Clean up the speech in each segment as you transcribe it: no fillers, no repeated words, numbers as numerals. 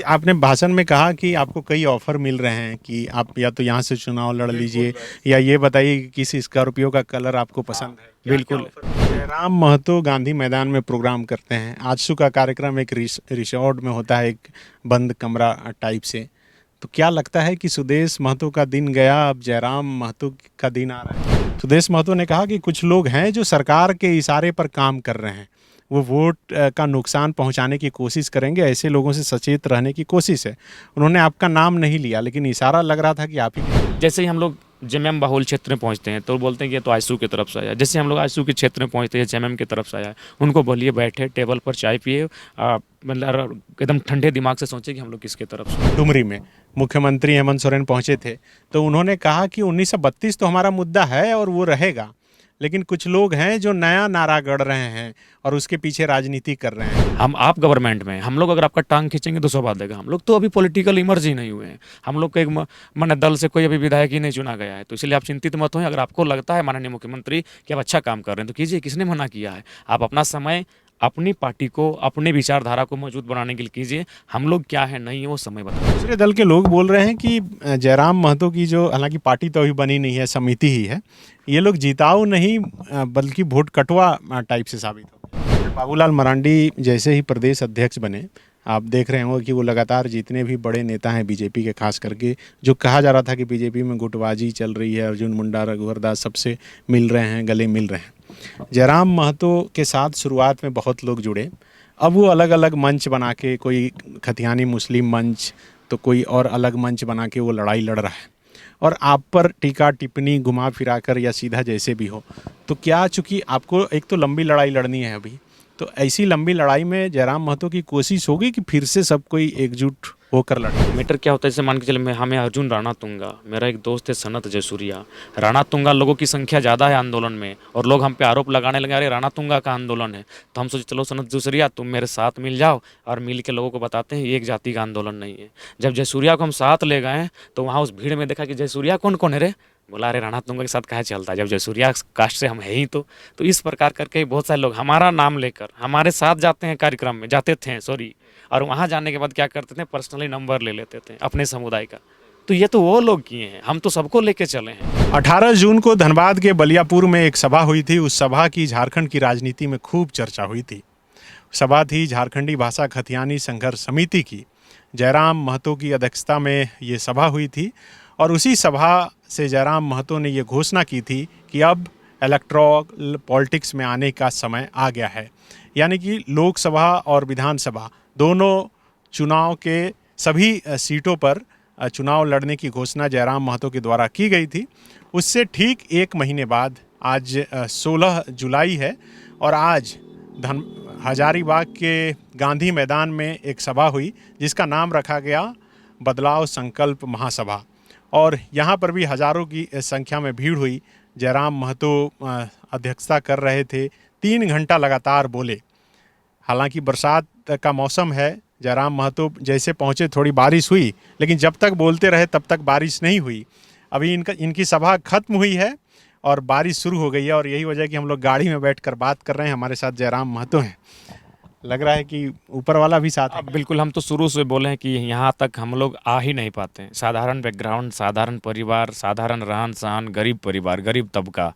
आपने भाषण में कहा कि आपको कई ऑफर मिल रहे हैं कि आप या तो यहाँ से चुनाव लड़ लीजिए या ये बताइए कि किस स्कॉर्पियो का कलर आपको पसंद है। क्या क्या बिल्कुल। ऑफर? जयराम महतो गांधी मैदान में प्रोग्राम करते हैं। आजसू का कार्यक्रम एक रिसोर्ट में होता है, एक बंद कमरा टाइप से। तो क्या लगता है कि सुदेश महतो का दिन गया, अब जयराम महतो का दिन आ रहा है? सुदेश महतो ने कहा कि कुछ लोग हैं जो सरकार के इशारे पर काम कर रहे हैं, वो वोट का नुकसान पहुंचाने की कोशिश करेंगे, ऐसे लोगों से सचेत रहने की कोशिश है। उन्होंने आपका नाम नहीं लिया, लेकिन इशारा लग रहा था कि आप ही। जैसे ही हम लोग जेएमएम बहुल क्षेत्र में पहुंचते हैं तो बोलते हैं कि ये तो आईसू की तरफ से आया। जैसे हम लोग आईसू के क्षेत्र में पहुंचते हैं जेएमएम की तरफ से आया, उनको बोलिए बैठे टेबल पर चाय पिए, मतलब एकदम ठंडे दिमाग से सोचे कि हम लोग किसके तरफ से। डुमरी में मुख्यमंत्री हेमंत सोरेन पहुंचे थे, तो उन्होंने कहा कि 1932 तो हमारा मुद्दा है और वो रहेगा, लेकिन कुछ लोग हैं जो नया नारा गढ़ रहे हैं और उसके पीछे राजनीति कर रहे हैं। हम आप गवर्नमेंट में हम लोग अगर आपका टांग खींचेंगे तो सब देगा। हम लोग तो अभी पॉलिटिकल इमर्ज ही नहीं हुए हैं। हम लोग का एक माने दल से कोई अभी विधायक ही नहीं चुना गया है। तो इसलिए आप चिंतित मत हों। अगर आपको लगता है माननीय मुख्यमंत्री कि आप अच्छा काम कर रहे हैं तो कीजिए, किसने मना किया है। आप अपना समय अपनी पार्टी को, अपने विचारधारा को मजबूत बनाने के लिए कीजिए। हम लोग क्या है नहीं है वो समय बताएं। दूसरे दल के लोग बोल रहे हैं कि जयराम महतो की जो, हालांकि पार्टी तो अभी बनी नहीं है, समिति ही है, ये लोग जिताऊ नहीं बल्कि वोट कटवा टाइप से साबित हो। बाबूलाल मरांडी जैसे ही प्रदेश अध्यक्ष बने, आप देख रहे हो कि वो लगातार जितने भी बड़े नेता हैं बीजेपी के, खास करके जो कहा जा रहा था कि बीजेपी में गुटबाजी चल रही है, अर्जुन मुंडा, रघुवर दास, सबसे मिल रहे हैं, गले मिल रहे हैं। जयराम महतो के साथ शुरुआत में बहुत लोग जुड़े, अब वो अलग अलग मंच बना के, कोई खतियानी मुस्लिम मंच तो कोई और अलग मंच बना के वो लड़ाई लड़ रहा है और आप पर टीका टिप्पणी घुमा फिरा कर या सीधा जैसे भी हो। तो क्या, चूँकि आपको एक तो लंबी लड़ाई लड़नी है अभी, तो ऐसी लंबी लड़ाई में जयराम महतो की कोशिश होगी कि फिर से सब कोई एकजुट होकर लड़े? मैटर क्या होता है, जैसे मान के चले मैं हमें अर्जुन राणा तुंगा, मेरा एक दोस्त है सनत जयसूर्या। राणा तुंगा लोगों की संख्या ज़्यादा है आंदोलन में और लोग हम पे आरोप लगाने लगे अरे राणा तुंगा का आंदोलन है। तो हम सोचे चलो सनत जयसूर्या तुम मेरे साथ मिल जाओ और मिल के लोगों को बताते हैं ये एक जाति का आंदोलन नहीं है। जब जयसूर्या को हम साथ ले गए तो वहाँ उस भीड़ में देखा कि जयसूर्या कौन कौन है रे। बोला अरे राणा तुंगा के साथ कहाँ चलता है जब जयसूर्या कास्ट से हम है ही। तो इस प्रकार करके बहुत सारे लोग हमारा नाम लेकर हमारे साथ जाते हैं, कार्यक्रम में जाते थे सॉरी, और वहाँ जाने के बाद क्या करते थे पर्सनली नंबर ले लेते थे अपने समुदाय का। तो ये तो वो लोग किए हैं, हम तो सबको लेके चले हैं। 18 जून को धनबाद के बलियापुर में एक सभा हुई थी। उस सभा की झारखंड की राजनीति में खूब चर्चा हुई थी। सभा थी झारखंडी भाषा खतियानी संघर्ष समिति की। जयराम महतो की अध्यक्षता में ये सभा हुई थी और उसी सभा से जयराम महतो ने ये घोषणा की थी कि अब इलेक्टोरल पॉलिटिक्स में आने का समय आ गया है, यानी कि लोकसभा और विधानसभा दोनों चुनाव के सभी सीटों पर चुनाव लड़ने की घोषणा जयराम महतो के द्वारा की गई थी। उससे ठीक एक महीने बाद आज 16 जुलाई है और आज हजारीबाग के गांधी मैदान में एक सभा हुई जिसका नाम रखा गया बदलाव संकल्प महासभा, और यहाँ पर भी हजारों की संख्या में भीड़ हुई। जयराम महतो अध्यक्षता कर रहे थे, 3 घंटा लगातार बोले। हालांकि बरसात का मौसम है, जयराम महतो जैसे पहुंचे थोड़ी बारिश हुई, लेकिन जब तक बोलते रहे तब तक बारिश नहीं हुई। अभी इनकी सभा खत्म हुई है और बारिश शुरू हो गई है और यही वजह है कि हम लोग गाड़ी में बैठकर बात कर रहे हैं। हमारे साथ जयराम महतो हैं। लग रहा है कि ऊपर वाला भी साथ है। अब बिल्कुल, हम तो शुरू से बोले हैं कि यहाँ तक हम लोग आ ही नहीं पाते हैं। साधारण बैकग्राउंड, साधारण परिवार, साधारण रहन सहन, गरीब परिवार, गरीब तबका,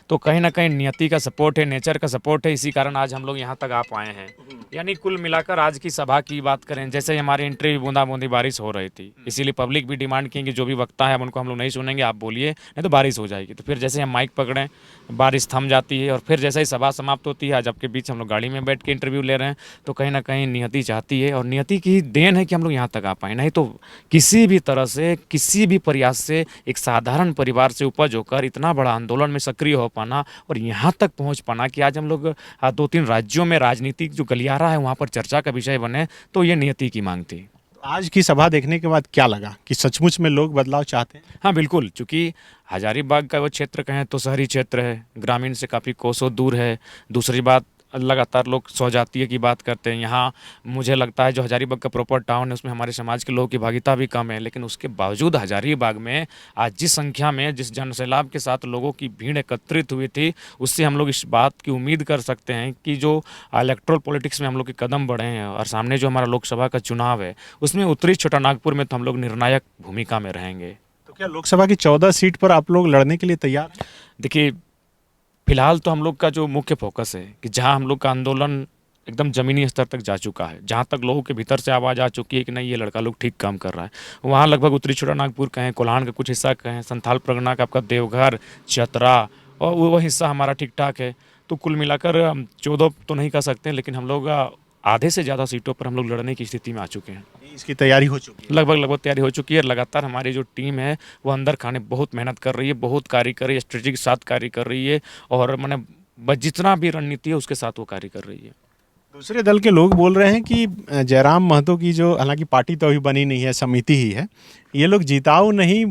तो कहीं ना कहीं नियति का सपोर्ट है, नेचर का सपोर्ट है, इसी कारण आज हम लोग यहाँ तक आ पाए हैं। यानी कुल मिलाकर आज की सभा की बात करें, जैसे हमारी एंट्री बूंदा बूंदी बारिश हो रही थी, इसीलिए पब्लिक भी डिमांड की कि जो भी वक्ता है उनको हम लोग नहीं सुनेंगे, आप बोलिए नहीं तो बारिश हो जाएगी। तो फिर जैसे हम माइक पकड़ें बारिश थम जाती है और फिर जैसे ही सभा समाप्त होती है, आज आपके बीच हम लोग गाड़ी में बैठ के इंटरव्यू ले रहे हैं। तो कहीं ना कहीं नियति चाहती है और नियति की देन है कि हम लोग यहाँ तक आ पाए, नहीं तो किसी भी तरह से, किसी भी प्रयास से एक साधारण परिवार से उपज होकर इतना बड़ा आंदोलन में सक्रिय हो पाना और यहाँ तक पहुँच पाना कि आज हम लोग 2-3 राज्यों में राजनीतिक जो गलियारा है वहाँ पर चर्चा का विषय बने, तो ये नियति की मांग थी। आज की सभा देखने के बाद क्या लगा कि सचमुच में लोग बदलाव चाहते हैं? हाँ बिल्कुल, चूँकि हजारीबाग का वो क्षेत्र कहें तो शहरी क्षेत्र है, ग्रामीण से काफ़ी कोसों दूर है। दूसरी बात, लगातार लोग स्वजातीय की बात करते हैं। यहाँ मुझे लगता है जो हजारीबाग का प्रॉपर टाउन है उसमें हमारे समाज के लोगों की भागीदारी भी कम है, लेकिन उसके बावजूद हजारीबाग में आज जिस संख्या में जिस जनसैलाब के साथ लोगों की भीड़ एकत्रित हुई थी, उससे हम लोग इस बात की उम्मीद कर सकते हैं कि जो इलेक्ट्रल पॉलिटिक्स में हम लोग के कदम बढ़े हैं और सामने जो हमारा लोकसभा का चुनाव है उसमें उत्तरी छोटानागपुर में तो हम लोग निर्णायक भूमिका में रहेंगे। तो क्या लोकसभा की 14 सीट पर आप लोग लड़ने के लिए तैयार हैं? देखिए, फिलहाल तो हम लोग का जो मुख्य फोकस है कि जहां हम लोग का आंदोलन एकदम ज़मीनी स्तर तक जा चुका है, जहां तक लोगों के भीतर से आवाज़ आ चुकी है कि नहीं ये लड़का लोग ठीक काम कर रहा है, वहां लगभग उत्तरी छोटानागपुर कहें, कोल्हान का कुछ हिस्सा कहें, संथाल परगना का आपका देवघर, चतरा और वो हिस्सा हमारा ठीक ठाक है। तो कुल मिलाकर 14 तो नहीं कह सकते, लेकिन हम लोग आधे से ज़्यादा सीटों पर हम लोग लड़ने की स्थिति में आ चुके हैं। इसकी तैयारी हो चुकी है? लगभग लगभग तैयारी हो चुकी है। लगातार हमारी जो टीम है वो अंदर खाने बहुत मेहनत कर रही है, बहुत कार्य कर रही है, स्ट्रेटेजी के साथ कार्य कर रही है और मैंने जितना भी रणनीति है उसके साथ वो कार्य कर रही है। दूसरे दल के लोग बोल रहे हैं कि जयराम महतो की जो, हालांकि पार्टी तो अभी बनी नहीं है, समिति ही है, ये लोग जिताऊ नहीं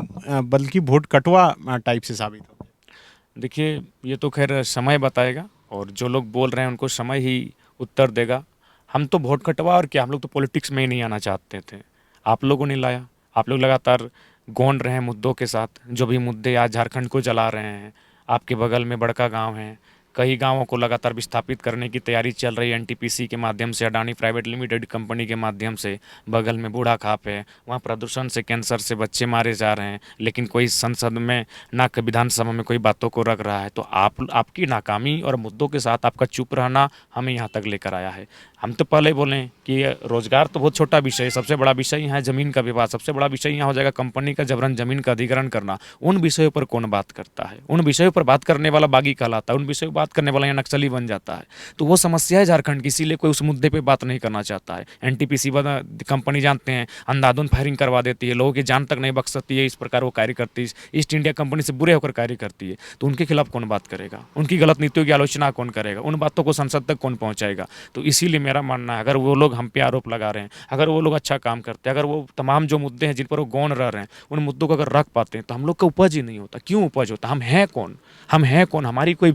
बल्कि वोट कटवा टाइप से साबित हो गए। देखिए, ये तो खैर समय बताएगा और जो लोग बोल रहे हैं उनको समय ही उत्तर देगा। हम तो वोट कटवा और क्या, हम लोग तो पॉलिटिक्स में ही नहीं आना चाहते थे। आप लोगों ने लाया, आप लोग लगातार गौन रहे हैं मुद्दों के साथ, जो भी मुद्दे आज झारखंड को जला रहे हैं। आपके बगल में बड़का गांव है, कई गांवों को लगातार विस्थापित करने की तैयारी चल रही है एनटीपीसी के माध्यम से, अडानी प्राइवेट लिमिटेड कंपनी के माध्यम से। बगल में बूढ़ा खाप है, वहाँ प्रदूषण से, कैंसर से बच्चे मारे जा रहे हैं, लेकिन कोई संसद में ना विधानसभा में कोई बातों को रख रहा है। तो आपकी नाकामी और मुद्दों के साथ आपका चुप रहना हमें यहाँ तक लेकर आया है। हम तो पहले बोलें कि रोजगार तो बहुत छोटा विषय है, सबसे बड़ा विषय यहाँ है ज़मीन का विवाद, सबसे बड़ा विषय यहाँ हो जाएगा कंपनी का जबरन ज़मीन का अधिग्रहण करना। उन विषयों पर कौन बात करता है? उन विषयों पर बात करने वाला बागी कहलाता है, उन विषयों पर बात करने वाला यहाँ नक्सली बन जाता है। तो वो समस्या है झारखंड की, इसीलिए कोई उस मुद्दे पर बात नहीं करना चाहता है। एनटीपीसी कंपनी जानते हैं अंधाधुंध फायरिंग करवा देती है, लोगों की जान तक नहीं बख्श सकती है, इस प्रकार वो कार्य करती है। ईस्ट इंडिया कंपनी से बुरे होकर कार्य करती है, तो उनके खिलाफ कौन बात करेगा? उनकी गलत नीतियों की आलोचना कौन करेगा? उन बातों को संसद तक कौन पहुंचाएगा? तो इसीलिए मेरा मानना है, अगर वो लोग हम पे आरोप लगा रहे हैं, अगर वो लोग अच्छा काम करते हैं, अगर वो तमाम जो मुद्दे हैं जिन पर वो गौन रह रहे हैं, उन मुद्दों को अगर रख पाते हैं तो हम लोग का उपज ही नहीं होता। क्यों उपज होता? हम हैं कौन? हम हैं कौन? हमारी कोई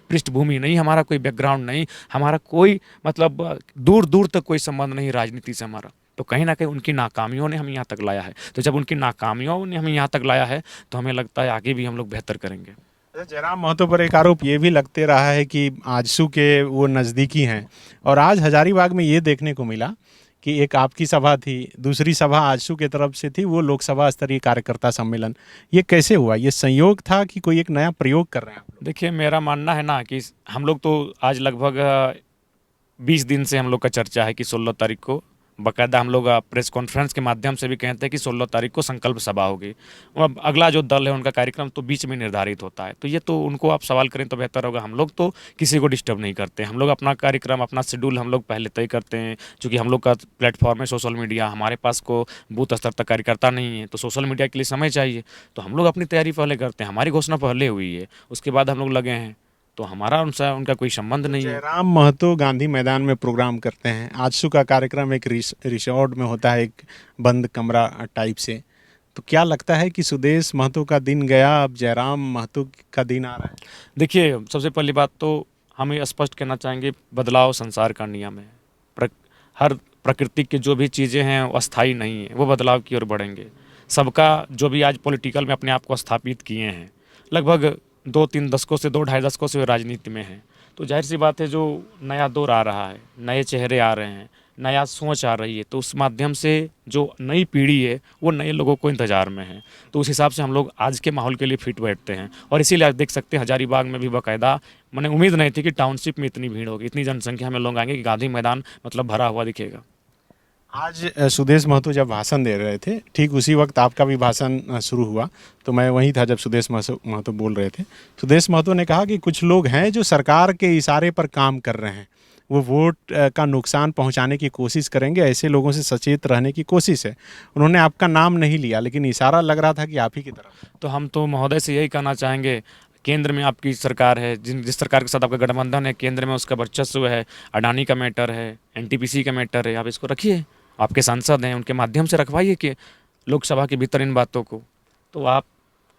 पृष्ठभूमि नहीं, हमारा कोई बैकग्राउंड नहीं, हमारा कोई मतलब दूर दूर तक कोई संबंध नहीं राजनीति से हमारा। तो कहीं ना कहीं उनकी नाकामियों ने हमें यहाँ तक लाया है। तो जब उनकी नाकामियों ने हमें यहाँ तक लाया है तो हमें लगता है आगे भी हम लोग बेहतर करेंगे। जयराम महतो पर एक आरोप ये भी लगते रहा है कि आजसू के वो नज़दीकी हैं, और आज हजारीबाग में ये देखने को मिला कि एक आपकी सभा थी, दूसरी सभा आजसू की तरफ से थी, वो लोकसभा स्तरीय कार्यकर्ता सम्मेलन। ये कैसे हुआ? ये संयोग था कि कोई एक नया प्रयोग कर रहे हैं आप लोग? देखिए, मेरा मानना है ना कि हम लोग तो आज लगभग 20 दिन से हम लोग का चर्चा है कि 16 तारीख को बाकायदा हम लोग प्रेस कॉन्फ्रेंस के माध्यम से भी कहते हैं कि 16 तारीख को संकल्प सभा होगी। अब अगला जो दल है उनका कार्यक्रम तो बीच में निर्धारित होता है, तो ये तो उनको आप सवाल करें तो बेहतर होगा। हम लोग तो किसी को डिस्टर्ब नहीं करते, हम लोग अपना कार्यक्रम, अपना शेड्यूल हम लोग पहले तय करते हैं। चूँकि हम लोग का प्लेटफॉर्म है सोशल मीडिया, हमारे पास को बूथ स्तर तक कार्यकर्ता नहीं है, तो सोशल मीडिया के लिए समय चाहिए, तो हम लोग अपनी तैयारी पहले करते हैं। हमारी घोषणा पहले हुई है, उसके बाद हम लोग लगे हैं, तो हमारा उनसे उनका कोई संबंध नहीं है। जयराम महतो गांधी मैदान में प्रोग्राम करते हैं, आजसू का कार्यक्रम एक रिसोर्ट में होता है, एक बंद कमरा टाइप से। तो क्या लगता है कि सुदेश महतो का दिन गया, अब जयराम महतो का दिन आ रहा है? देखिए, सबसे पहली बात तो हम ये स्पष्ट कहना चाहेंगे, बदलाव संसार का नियम है। हर प्रकृति की जो भी चीज़ें हैं वो अस्थायी नहीं है, वो बदलाव की ओर बढ़ेंगे। सबका जो भी आज पॉलिटिकल में अपने आप को स्थापित किए हैं, लगभग 2-3 दशकों से, 2-2.5 दशकों से राजनीति में हैं, तो जाहिर सी बात है जो नया दौर आ रहा है, नए चेहरे आ रहे हैं, नया सोच आ रही है, तो उस माध्यम से जो नई पीढ़ी है वो नए लोगों को इंतज़ार में है। तो उस हिसाब से हम लोग आज के माहौल के लिए फिट बैठते हैं, और इसीलिए आज देख सकते हैं हजारीबाग में भी बाकायदा, मैंने उम्मीद नहीं थी कि टाउनशिप में इतनी भीड़ होगी, इतनी जनसंख्या में लोग आएंगे कि गांधी मैदान मतलब भरा हुआ दिखेगा। आज सुदेश महतो जब भाषण दे रहे थे, ठीक उसी वक्त आपका भी भाषण शुरू हुआ, तो मैं वहीं था जब सुदेश महतो बोल रहे थे। सुदेश महतो ने कहा कि कुछ लोग हैं जो सरकार के इशारे पर काम कर रहे हैं, वो वोट का नुकसान पहुंचाने की कोशिश करेंगे, ऐसे लोगों से सचेत रहने की कोशिश है। उन्होंने आपका नाम नहीं लिया, लेकिन इशारा लग रहा था कि आप ही की तरफ। तो हम तो महोदय से यही कहना चाहेंगे, केंद्र में आपकी सरकार है, जिस सरकार के साथ आपका गठबंधन है, केंद्र में उसका वर्चस्व है, अडानी का मैटर है, एनटीपीसी का मैटर है, आप इसको रखिए। आपके सांसद हैं, उनके माध्यम से रखवाइए कि लोकसभा के भीतर इन बातों को, तो आप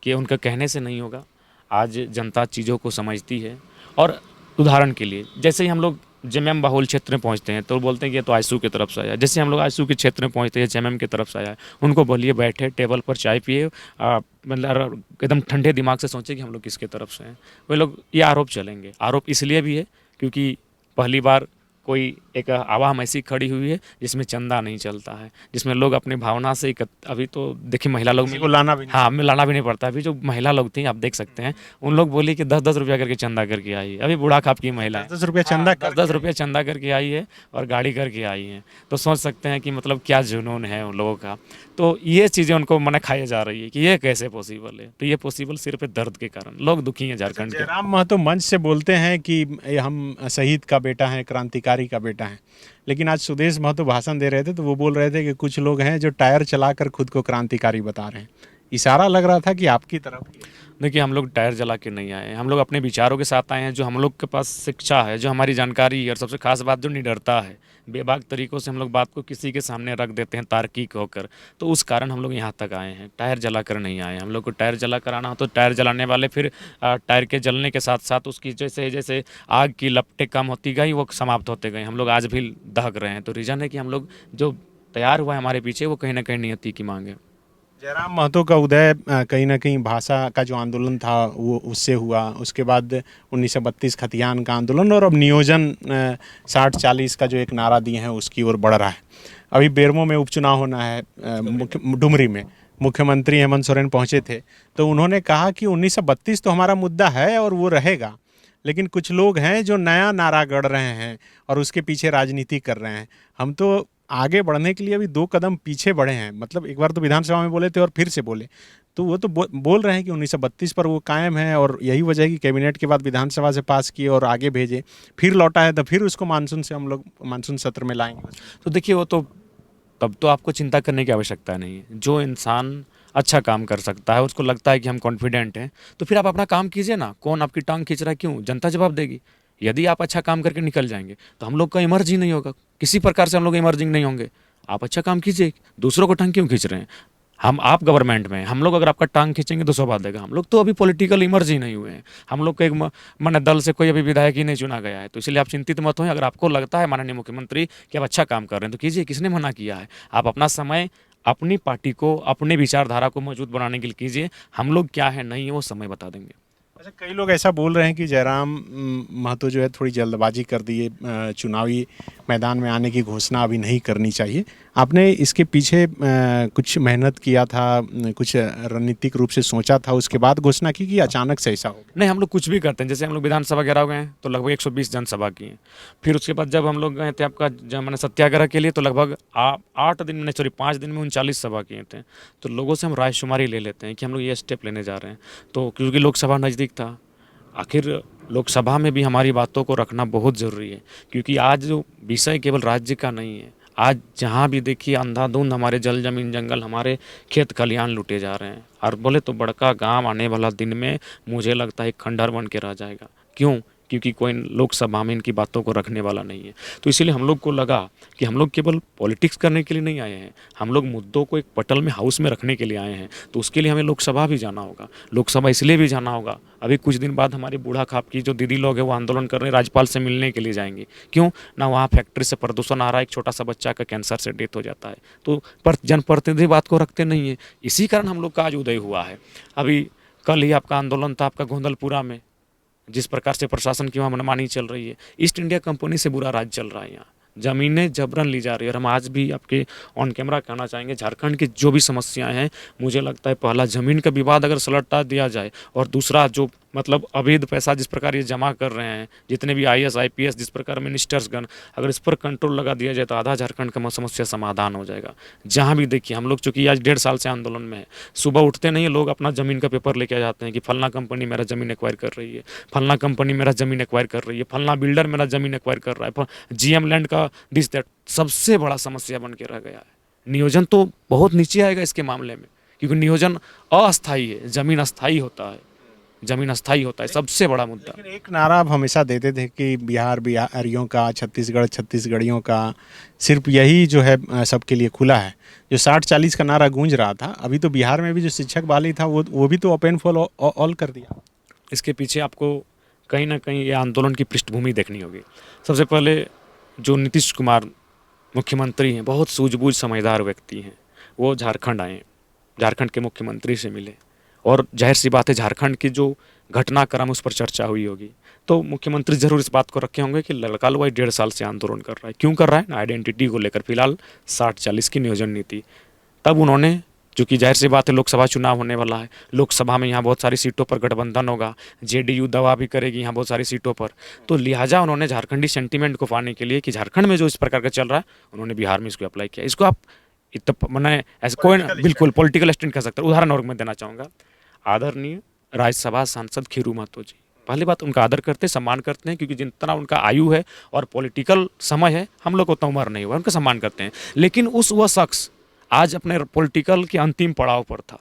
के उनका कहने से नहीं होगा। आज जनता चीज़ों को समझती है, और उदाहरण के लिए जैसे ही हम लोग जेएमएम बहुल क्षेत्र में पहुंचते हैं तो बोलते हैं कि ये तो आईसू की तरफ से आया है। जैसे हम लोग आईसू के क्षेत्र में पहुंचते हैं जेएमएम की तरफ से आया है, उनको बोलिए बैठे टेबल पर चाय पिए, मतलब एकदम ठंडे दिमाग से सोचे कि हम लोग किसके तरफ से हैं। वे लोग ये आरोप चलेंगे। आरोप इसलिए भी है क्योंकि पहली बार कोई एक आवाम ऐसी खड़ी हुई है जिसमें चंदा नहीं चलता है, जिसमें लोग अपनी भावना से अभी तो देखिए महिला लोग किसी को लाना भी नहीं। हाँ हमें लाना भी नहीं पड़ता। अभी जो महिला लोग थी आप देख सकते हैं, उन लोग बोली कि 10-10 रुपया करके चंदा करके आई है। अभी बूढ़ा खाप की महिला है, 10 रुपया चंदा 10-10 रुपया चंदा करके आई है और गाड़ी करके आई है। तो सोच सकते हैं कि मतलब क्या जुनून है उन लोगों का। तो ये चीज़ें उनको मने खाई जा रही है कि ये कैसे पॉसिबल है। तो ये पॉसिबल सिर्फ दर्द के कारण, लोग दुखी हैं झारखंड के। जयराम महतो मंच से बोलते हैं कि हम शहीद का बेटा है, क्रांतिकारी का बेटा है, लेकिन आज सुदेश महतो भाषण दे रहे थे तो वो बोल रहे थे कि कुछ लोग हैं जो टायर चलाकर खुद को क्रांतिकारी बता रहे हैं। इशारा लग रहा था कि आपकी तरफ ही है। देखिए हम लोग टायर जला के नहीं आए हैं, हम लोग अपने विचारों के साथ आए हैं। जो हम लोग के पास शिक्षा है, जो हमारी जानकारी है, और सबसे खास बात जो निडरता है, बेबाक तरीक़ों से हम लोग बात को किसी के सामने रख देते हैं तार्किक होकर। तो उस कारण हम लोग यहाँ तक आए हैं, टायर जला कर नहीं आए हैं। हम लोग को टायर जला कर आना हो तो टायर जलाने वाले फिर टायर के जलने के साथ साथ उसकी जैसे जैसे आग की लपटें कम होती गई वो समाप्त होते गए। हम लोग आज भी दहक रहे हैं। तो रीज़न है कि हम लोग जो तैयार हुआ है हमारे पीछे वो कहीं ना कहीं नियति की मांग है। जयराम महतो का उदय कहीं ना कहीं भाषा का जो आंदोलन था वो उससे हुआ। उसके बाद 1932 खतियान का आंदोलन, और अब नियोजन 60-40 का जो एक नारा दिए हैं उसकी ओर बढ़ रहा है। अभी बेरमो में उपचुनाव होना है, डुमरी में मुख्यमंत्री हेमंत सोरेन पहुंचे थे तो उन्होंने कहा कि 1932 तो हमारा मुद्दा है और वो रहेगा, लेकिन कुछ लोग हैं जो नया नारा गढ़ रहे हैं और उसके पीछे राजनीति कर रहे हैं। हम तो आगे बढ़ने के लिए अभी 2 कदम पीछे बढ़े हैं। मतलब एक बार तो विधानसभा में बोले थे और फिर से बोले, तो वो तो बोल रहे हैं कि 1932 पर वो कायम है और यही वजह है कि कैबिनेट के बाद विधानसभा से पास किए और आगे भेजे, फिर लौटा है तो फिर उसको मानसून से हम लोग मानसून सत्र में लाएंगे। तो देखिए वो तो तब तो आपको चिंता करने की आवश्यकता नहीं है। जो इंसान अच्छा काम कर सकता है, उसको लगता है कि हम कॉन्फिडेंट हैं, तो फिर आप अपना काम कीजिए ना। कौन आपकी टांग खींच रहा है, क्यों? जनता जवाब देगी। यदि आप अच्छा काम करके निकल जाएंगे तो हम लोग का इमर्ज ही नहीं होगा, किसी प्रकार से हम लोग इमर्जिंग नहीं होंगे। आप अच्छा काम कीजिए, दूसरों को टांग क्यों खींच रहे हैं? आप गवर्नमेंट में हैं, हम लोग अगर आपका टांग खींचेंगे तो स्वाद देगा। हम लोग तो अभी पॉलिटिकल इमर्ज ही नहीं हुए हैं। हम लोग को एक माने दल से कोई अभी विधायक ही नहीं चुना गया है। तो इसलिए आप चिंतित मत हों। अगर आपको लगता है माननीय मुख्यमंत्री कि आप अच्छा काम कर रहे हैं तो कीजिए, किसने मना किया है? आप अपना समय अपनी पार्टी को, अपने विचारधारा को मजबूत बनाने के लिए कीजिए। हम लोग क्या है नहीं है वो समय बता देंगे। अच्छा, कई लोग ऐसा बोल रहे हैं कि जयराम महतो जो है थोड़ी जल्दबाजी कर दी है, चुनावी मैदान में आने की घोषणा अभी नहीं करनी चाहिए। आपने इसके पीछे कुछ मेहनत किया था, कुछ रणनीतिक रूप से सोचा था, उसके बाद घोषणा की कि अचानक से ऐसा हो? नहीं, हम लोग कुछ भी करते हैं। जैसे हम लोग विधानसभा घेराव गए हैं तो लगभग 120 जनसभा की हैं। फिर उसके बाद जब हम लोग गए थे आपका मैंने सत्याग्रह के लिए तो लगभग 8 दिन में, सॉरी 5 दिन में 39 सभा किए थे। तो लोगों से हम रायशुमारी ले लेते हैं कि हम लोग ये स्टेप लेने जा रहे हैं। तो क्योंकि लोकसभा नज़दीक था, आखिर लोकसभा में भी हमारी बातों को रखना बहुत ज़रूरी है। क्योंकि आज जो विषय केवल राज्य का नहीं है, आज जहाँ भी देखिए अंधाधुंध हमारे जल जमीन जंगल, हमारे खेत खलिहान लूटे जा रहे हैं। और बोले तो बड़का गांव आने वाला दिन में मुझे लगता है खंडहर बन के रह जाएगा। क्यों? क्योंकि कोई लोकसभा में इनकी बातों को रखने वाला नहीं है। तो इसीलिए हम लोग को लगा कि हम लोग केवल पॉलिटिक्स करने के लिए नहीं आए हैं, हम लोग मुद्दों को एक पटल में, हाउस में रखने के लिए आए हैं। तो उसके लिए हमें लोकसभा भी जाना होगा। लोकसभा इसलिए भी जाना होगा, अभी कुछ दिन बाद हमारे बूढ़ा खाप की जो दीदी लोग हैं वो आंदोलन करने राज्यपाल से मिलने के लिए जाएंगे। क्यों ना? वहाँ फैक्ट्री से प्रदूषण आ रहा है, एक छोटा सा बच्चा का कैंसर से डेथ हो जाता है। तो पर जनप्रतिनिधि बात को रखते नहीं है। इसी कारण हम लोग का आज उदय हुआ है। अभी कल ही आपका आंदोलन था आपका गोंदलपुरा में, जिस प्रकार से प्रशासन की वहाँ मनमानी चल रही है। ईस्ट इंडिया कंपनी से बुरा राज चल रहा है यहाँ, ज़मीनें जबरन ली जा रही है। और हम आज भी आपके ऑन कैमरा कहना चाहेंगे, झारखंड की जो भी समस्याएं हैं, मुझे लगता है पहला ज़मीन का विवाद अगर सलटा दिया जाए, और दूसरा जो मतलब अवैध पैसा जिस प्रकार ये जमा कर रहे हैं, जितने भी IAS IPS जिस प्रकार मिनिस्टर्सगण, अगर इस पर कंट्रोल लगा दिया जाए तो आधा झारखंड का समस्या समाधान हो जाएगा। जहाँ भी देखिए हम लोग चूँकि आज 1.5 साल से आंदोलन में है, सुबह उठते नहीं है लोग अपना ज़मीन का पेपर लेके आ जाते हैं कि फलना कंपनी मेरा ज़मीन एक्वायर कर रही है, फलना कंपनी मेरा ज़मीन एक्वायर कर रही है, फलना बिल्डर मेरा ज़मीन एक्वायर कर रहा है, GM लैंड का दिस दैट। सबसे बड़ा समस्या बन के रह गया है। नियोजन तो बहुत नीचे आएगा इसके मामले में, क्योंकि नियोजन अस्थायी है, ज़मीन अस्थायी होता है, ज़मीन अस्थायी होता है, सबसे बड़ा मुद्दा। लेकिन एक नारा आप हमेशा देते थे कि बिहार बिहारियों का, छत्तीसगढ़ छत्तीसगढ़ियों का, सिर्फ यही जो है सबके लिए खुला है। जो 60-40 का नारा गूंज रहा था, अभी तो बिहार में भी जो शिक्षक बहाली था वो भी तो ओपन फॉर ऑल कर दिया। इसके पीछे आपको कहीं ना कहीं ये आंदोलन की पृष्ठभूमि देखनी होगी। सबसे पहले जो नीतीश कुमार मुख्यमंत्री हैं, बहुत सूझबूझ समझदार व्यक्ति हैं, वो झारखंड आए, झारखंड के मुख्यमंत्री से मिले और जाहिर सी बात है झारखंड की जो घटनाक्रम उस पर चर्चा हुई होगी। तो मुख्यमंत्री जरूर इस बात को रखे होंगे कि लड़का लोग 1.5 साल से आंदोलन कर रहा है, क्यों कर रहा है ना, आइडेंटिटी को लेकर, फिलहाल 60-40 की नियोजन नीति। तब उन्होंने, चूँकि जाहिर सी बात है लोकसभा चुनाव होने वाला है, लोकसभा में यहाँ बहुत सारी सीटों पर गठबंधन होगा, जेडीयू दवा भी करेगी यहाँ बहुत सारी सीटों पर, तो लिहाजा उन्होंने झारखंडी सेंटीमेंट को पाने के लिए कि झारखंड में जो इस प्रकार का चल रहा है, उन्होंने बिहार में इसको अप्लाई किया। इसको आप मैंने ऐसे कोई बिल्कुल पॉलिटिकल स्टैंड कह सकते हैं। उदाहरण और मैं देना चाहूँगा, आदरणीय राज्यसभा सांसद खीरू महतो जी, पहली बात उनका आदर करते हैं, सम्मान करते हैं, क्योंकि जितना उनका आयु है और पॉलिटिकल समय है, हम लोग को उतना उम्र नहीं हुआ, उनका सम्मान करते हैं। लेकिन वह शख्स आज अपने पॉलिटिकल के अंतिम पड़ाव पर था,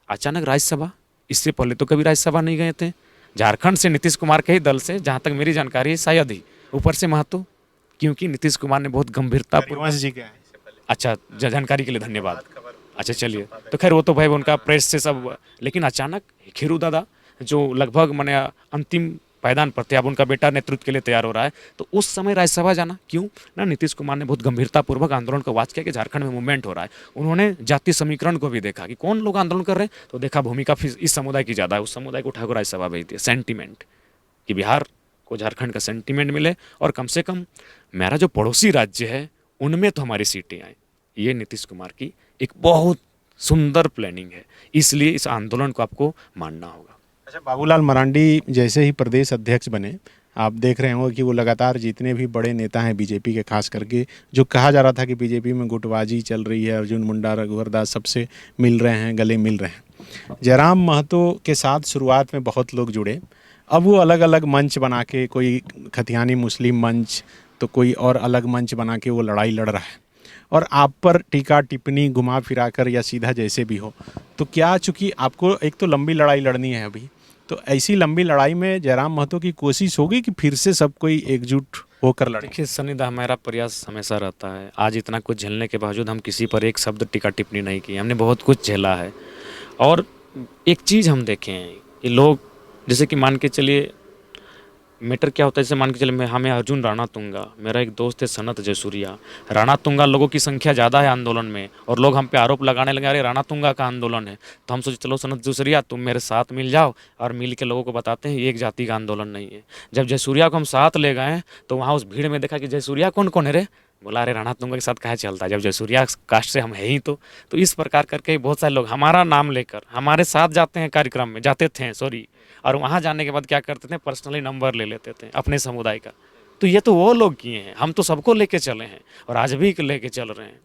अचानक राज्यसभा, इससे पहले तो कभी राज्यसभा नहीं गए थे। झारखंड से नीतीश कुमार के ही दल से, जहाँ तक मेरी जानकारी है, शायद ही, ऊपर से महतो, क्योंकि नीतीश कुमार ने बहुत गंभीरता अच्छा, जानकारी के लिए धन्यवाद। अच्छा चलिए, तो खैर वो तो भाई उनका प्रेस से सब, लेकिन अचानक खीरू दादा जो लगभग मैंने अंतिम पायदान पर थे, अब उनका बेटा नेतृत्व के लिए तैयार हो रहा है, तो उस समय राज्यसभा जाना क्यों ना, नीतीश कुमार ने बहुत गंभीरतापूर्वक आंदोलन को वाच किया कि झारखंड में मूवमेंट हो रहा है। उन्होंने जातीय समीकरण को भी देखा कि कौन लोग आंदोलन कर रहे हैं, तो देखा भूमिका इस समुदाय की ज़्यादा है, उस समुदाय को उठाकर राज्यसभा भेज दिया। सेंटीमेंट कि बिहार को झारखंड का सेंटीमेंट मिले और कम से कम मेरा जो पड़ोसी राज्य है उनमें तो हमारी सीटें आए। ये नीतीश कुमार की एक बहुत सुंदर प्लानिंग है, इसलिए इस आंदोलन को आपको मानना होगा। अच्छा, बाबूलाल मरांडी जैसे ही प्रदेश अध्यक्ष बने, आप देख रहे होंगे कि वो लगातार जितने भी बड़े नेता हैं बीजेपी के, खास करके जो कहा जा रहा था कि बीजेपी में गुटबाजी चल रही है, अर्जुन मुंडा, रघुवर दास, सबसे मिल रहे हैं, गले मिल रहे हैं। जयराम महतो के साथ शुरुआत में बहुत लोग जुड़े, अब वो अलग अलग मंच बना के, कोई खतियानी मुस्लिम मंच, तो कोई और अलग मंच बना के वो लड़ाई लड़ रहा है, और आप पर टीका टिप्पणी घुमा फिरा कर या सीधा जैसे भी हो। तो क्या, चूँकि आपको एक तो लंबी लड़ाई लड़नी है अभी, तो ऐसी लंबी लड़ाई में जयराम महतो की कोशिश होगी कि फिर से सब कोई एकजुट होकर लड़े? देखिए सनिदा, हमारा प्रयास हमेशा रहता है। आज इतना कुछ झेलने के बावजूद हम किसी पर एक शब्द टीका टिप्पणी नहीं की, हमने बहुत कुछ झेला है। और एक चीज़ हम देखें हैं कि लोग, जैसे कि मान के चलिए मैटर क्या होता है, जैसे मान के चलिए हमें अर्जुन राणा तुंगा, मेरा एक दोस्त है सनत जयसूर्या, राणा तुंगा लोगों की संख्या ज़्यादा है आंदोलन में, और लोग हम पे आरोप लगाने लगे अरे राणा तुंगा का आंदोलन है। तो हम सोचे चलो सनत जयसूर्या तुम मेरे साथ मिल जाओ और मिल के लोगों को बताते हैं ये एक जाति का आंदोलन नहीं है। जब जयसूर्या को हम साथ ले गए तो वहाँ उस भीड़ में देखा कि जयसूर्या कौन कौन है रे, बोला अरे राणा तुंगा के साथ कहाँ चलता है, जब जयसूर्या कास्ट से हम है ही। तो इस प्रकार करके बहुत सारे लोग हमारा नाम लेकर हमारे साथ जाते हैं, कार्यक्रम में जाते थे सॉरी, और वहाँ जाने के बाद क्या करते थे, पर्सनली नंबर ले लेते थे अपने समुदाय का। तो ये तो वो लोग किए हैं, हम तो सबको लेके चले हैं और आज भी लेके चल रहे हैं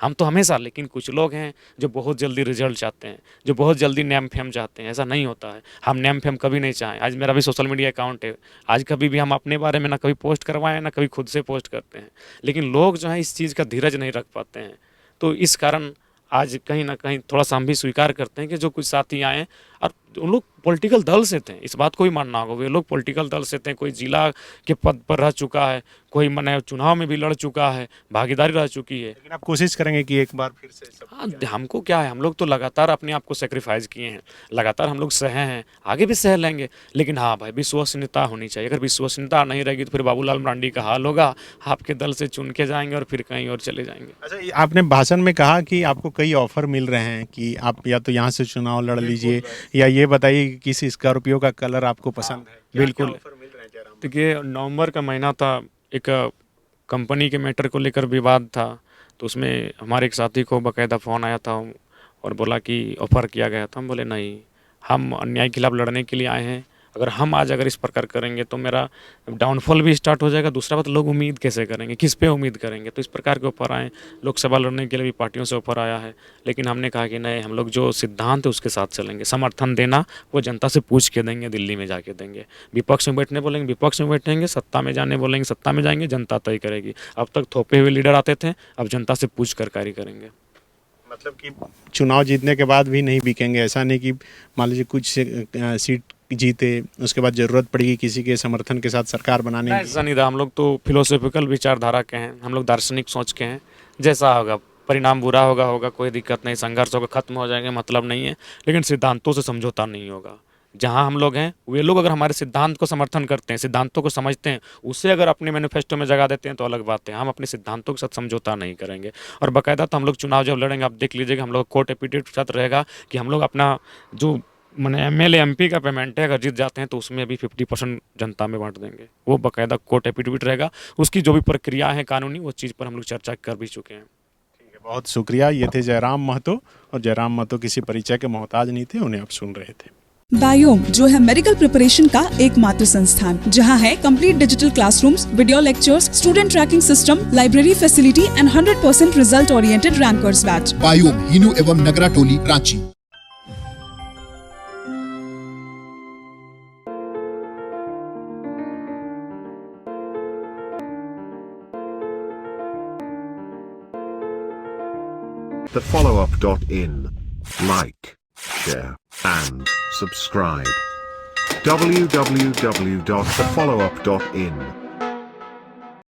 हम तो हमेशा। लेकिन कुछ लोग हैं जो बहुत जल्दी रिजल्ट चाहते हैं, जो बहुत जल्दी नेम फेम चाहते हैं। ऐसा नहीं होता है, हम नेम फेम कभी नहीं चाहें। आज मेरा भी सोशल मीडिया अकाउंट है, आज कभी भी हम अपने बारे में ना कभी पोस्ट करवाएं ना कभी खुद से पोस्ट करते हैं, लेकिन लोग जो है इस चीज़ का धीरज नहीं रख पाते हैं। तो इस कारण आज कहीं ना कहीं थोड़ा सा हम भी स्वीकार करते हैं कि जो कुछ साथी आए और उन लोग पॉलिटिकल दल से थे, इस बात को भी मानना होगा, वे लोग पॉलिटिकल दल से थे। कोई जिला के पद पर रह चुका है, कोई मैंने चुनाव में भी लड़ चुका है, भागीदारी रह चुकी है। लेकिन आप कोशिश करेंगे कि एक बार फिर से सब? हाँ, हमको क्या है, हम लोग तो लगातार अपने आप को सेक्रीफाइस किए हैं, लगातार हम लोग सहे हैं, आगे भी सह लेंगे। लेकिन हाँ भाई, विश्वसनीयता होनी चाहिए। अगर विश्वसनीयता नहीं रहेगी तो फिर बाबूलाल मरांडी का हाल होगा, आपके दल से चुन के जाएंगे और फिर कहीं और चले जाएंगे। अच्छा, आपने भाषण में कहा कि आपको कई ऑफर मिल रहे हैं कि आप या तो यहाँ से चुनाव लड़ लीजिए, या ये बताइए कि किस स्कॉर्पियो का कलर आपको पसंद है? बिल्कुल, देखिए नवंबर का महीना था, एक कंपनी के मैटर को लेकर विवाद था, तो उसमें हमारे एक साथी को बाकायदा फ़ोन आया था और बोला कि ऑफ़र किया गया था। हम बोले नहीं, हम अन्याय के खिलाफ लड़ने के लिए आए हैं। अगर इस प्रकार करेंगे तो मेरा डाउनफॉल भी स्टार्ट हो जाएगा। दूसरा बात, लोग उम्मीद कैसे करेंगे, किस पे उम्मीद करेंगे? तो इस प्रकार के ऑफर आए। लोकसभा लड़ने के लिए भी पार्टियों से ऑफर आया है, लेकिन हमने कहा कि नहीं, हम लोग जो सिद्धांत है उसके साथ चलेंगे। समर्थन देना वो जनता से पूछ के देंगे, दिल्ली में जाके देंगे। विपक्ष में बैठने बोलेंगे विपक्ष में बैठेंगे, सत्ता में जाने बोलेंगे सत्ता में जाएंगे, जनता तय करेगी। अब तक थोपे हुए लीडर आते थे, अब जनता से पूछ कर कार्य करेंगे। मतलब कि चुनाव जीतने के बाद भी नहीं बिकेंगे, ऐसा नहीं कि मान लीजिए कुछ सीट जीते उसके बाद ज़रूरत पड़ेगी किसी के समर्थन के साथ सरकार बनाने की? ऐसा नहीं था, हम लोग तो फिलोसॉफिकल विचारधारा के हैं, हम लोग दार्शनिक सोच के हैं। जैसा होगा परिणाम बुरा होगा, कोई दिक्कत नहीं, संघर्ष होगा, खत्म हो जाएंगे, मतलब नहीं है, लेकिन सिद्धांतों से समझौता नहीं होगा। जहाँ हम लोग हैं वे लोग अगर हमारे सिद्धांत को समर्थन करते हैं, सिद्धांतों को समझते हैं, उसे अगर अपने मैनिफेस्टो में जगह देते हैं तो अलग बात है। हम अपने सिद्धांतों के साथ समझौता नहीं करेंगे। और बाकायदा तो हम लोग चुनाव जब लड़ेंगे, आप देख लीजिएगा, हम लोग कोर्ट एफिडेविट के साथ रहेगा कि हम लोग अपना जो मैंने एमएलए एमपी का पेमेंट है, अगर जीत जाते हैं तो उसमें भी 50% जनता में बांट देंगे। वो बाकायदा कोर्ट एफिडेविट रहेगा, उसकी जो भी प्रक्रिया है कानूनी, वो चीज़ पर हम लोग चर्चा कर भी चुके हैं। बहुत शुक्रिया। ये थे जयराम महतो, और जयराम महतो किसी परिचय के मोहताज नहीं थे, उन्हें आप सुन रहे थे। बायोम जो है मेडिकल प्रिपरेशन का एकमात्र संस्थान, जहां है complete digital classrooms, video lectures, student tracking system, library facility and 100% result oriented rankers batch. Biome Hinoo एवं नगरा टोली, Ranchi. thefollowup.in. Like, share, and subscribe. www.thefollowup.in